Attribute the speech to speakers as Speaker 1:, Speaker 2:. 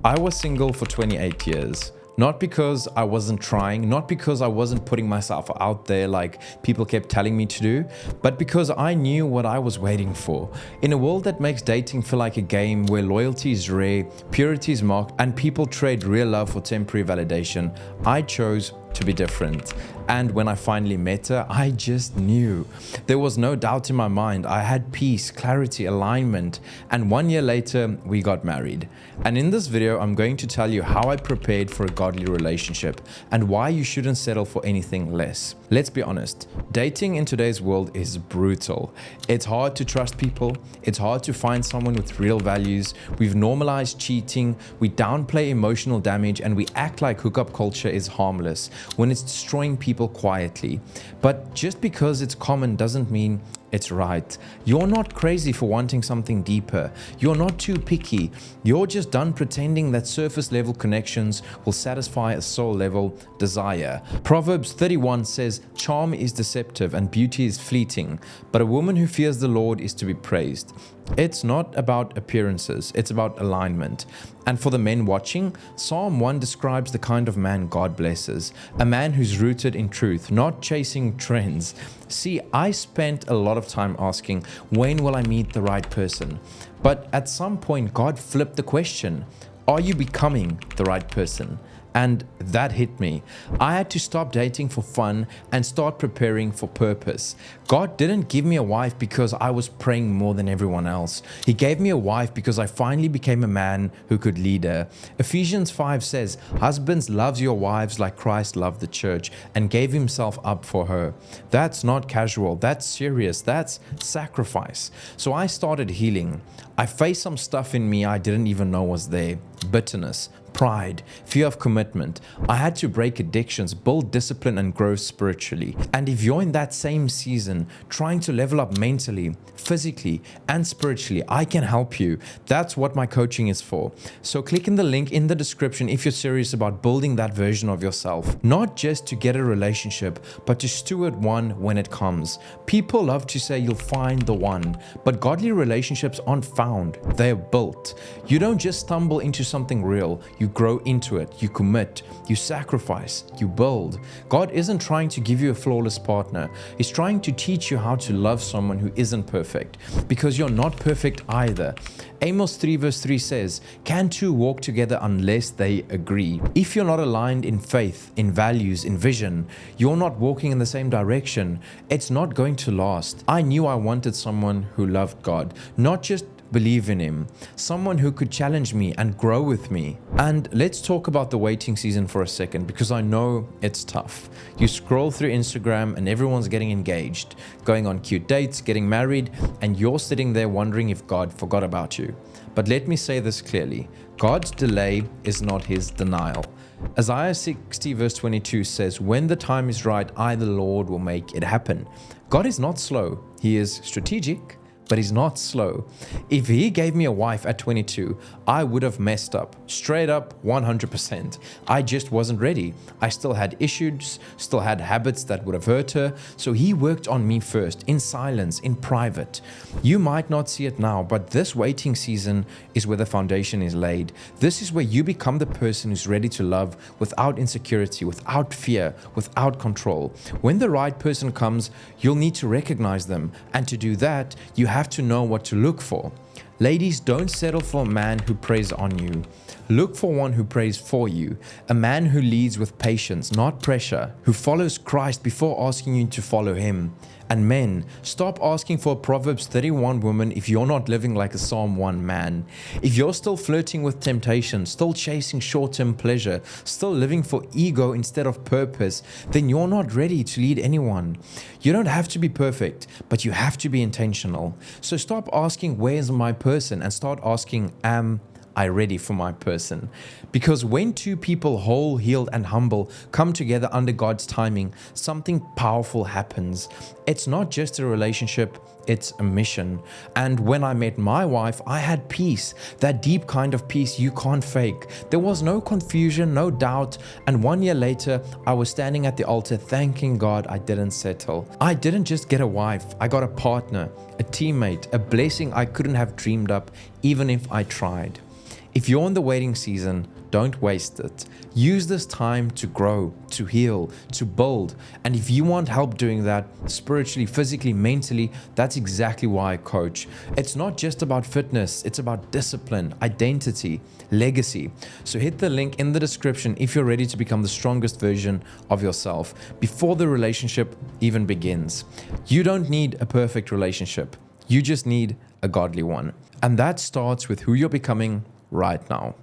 Speaker 1: I was single for 28 years. Not because I wasn't trying, not because I wasn't putting myself out there like people kept telling me to do, but because I knew what I was waiting for. In a world that makes dating feel like a game where loyalty is rare, purity is mocked, and people trade real love for temporary validation, I chose to be different. And when I finally met her, I just knew. There was no doubt in my mind. I had peace, clarity, alignment, and 1 year later, we got married. And in this video, I'm going to tell you how I prepared for a godly relationship and why you shouldn't settle for anything less. Let's be honest, dating in today's world is brutal. It's hard to trust people. It's hard to find someone with real values. We've normalized cheating. We downplay emotional damage, and we act like hookup culture is harmless when it's destroying people quietly. But just because it's common doesn't mean it's right. You're not crazy for wanting something deeper. You're not too picky. You're just done pretending that surface level connections will satisfy a soul level desire. Proverbs 31 says, "Charm is deceptive and beauty is fleeting, but a woman who fears the Lord is to be praised." It's not about appearances, it's about alignment. And for the men watching, Psalm 1 describes the kind of man God blesses, a man who's rooted in truth, not chasing trends. See, I spent a lot of time asking, when will I meet the right person? But at some point, God flipped the question, are you becoming the right person? And that hit me. I had to stop dating for fun and start preparing for purpose. God didn't give me a wife because I was praying more than everyone else. He gave me a wife because I finally became a man who could lead her. Ephesians 5 says, "Husbands, love your wives like Christ loved the church and gave himself up for her." That's not casual, that's serious, that's sacrifice. So I started healing. I faced some stuff in me I didn't even know was there. Bitterness, pride, fear of commitment. I had to break addictions, build discipline, and grow spiritually. And if you're in that same season, trying to level up mentally, physically, and spiritually, I can help you. That's what my coaching is for. So click in the link in the description if you're serious about building that version of yourself. Not just to get a relationship, but to steward one when it comes. People love to say you'll find the one, but godly relationships aren't found, they're built. You don't just stumble into something real, you grow into it, you commit, you sacrifice, you build. God isn't trying to give you a flawless partner. He's trying to teach you how to love someone who isn't perfect, because you're not perfect either. Amos 3 verse 3 says, "Can two walk together unless they agree?" If you're not aligned in faith, in values, in vision, you're not walking in the same direction, it's not going to last. I knew I wanted someone who loved God, not just believe in him, someone who could challenge me and grow with me. And let's talk about the waiting season for a second, because I know it's tough. You scroll through Instagram and everyone's getting engaged, going on cute dates, getting married, and you're sitting there wondering if God forgot about you. But let me say this clearly, God's delay is not his denial. Isaiah 60 verse 22 says, "When the time is right, I, the Lord, will make it happen." God is not slow, he is strategic, but he's not slow. If he gave me a wife at 22, I would have messed up, straight up 100%. I just wasn't ready. I still had issues, still had habits that would have hurt her. So he worked on me first, in silence, in private. You might not see it now, but this waiting season is where the foundation is laid. This is where you become the person who's ready to love without insecurity, without fear, without control. When the right person comes, you'll need to recognize them. And to do that, you have to know what to look for. Ladies, don't settle for a man who preys on you. Look for one who prays for you, a man who leads with patience, not pressure, who follows Christ before asking you to follow him. And men, stop asking for a Proverbs 31 woman if you're not living like a Psalm 1 man. If you're still flirting with temptation, still chasing short-term pleasure, still living for ego instead of purpose, then you're not ready to lead anyone. You don't have to be perfect, but you have to be intentional. So stop asking, "Where's my person?" and start asking, "Am I ready for my person?" Because when two people, whole, healed, and humble, come together under God's timing, something powerful happens. It's not just a relationship, it's a mission. And when I met my wife, I had peace, that deep kind of peace you can't fake. There was no confusion, no doubt, and 1 year later, I was standing at the altar thanking God I didn't settle. I didn't just get a wife, I got a partner, a teammate, a blessing I couldn't have dreamed up even if I tried. If you're in the waiting season, don't waste it. Use this time to grow, to heal, to build. And if you want help doing that spiritually, physically, mentally, that's exactly why I coach. It's not just about fitness, it's about discipline, identity, legacy. So hit the link in the description if you're ready to become the strongest version of yourself before the relationship even begins. You don't need a perfect relationship. You just need a godly one. And that starts with who you're becoming right now.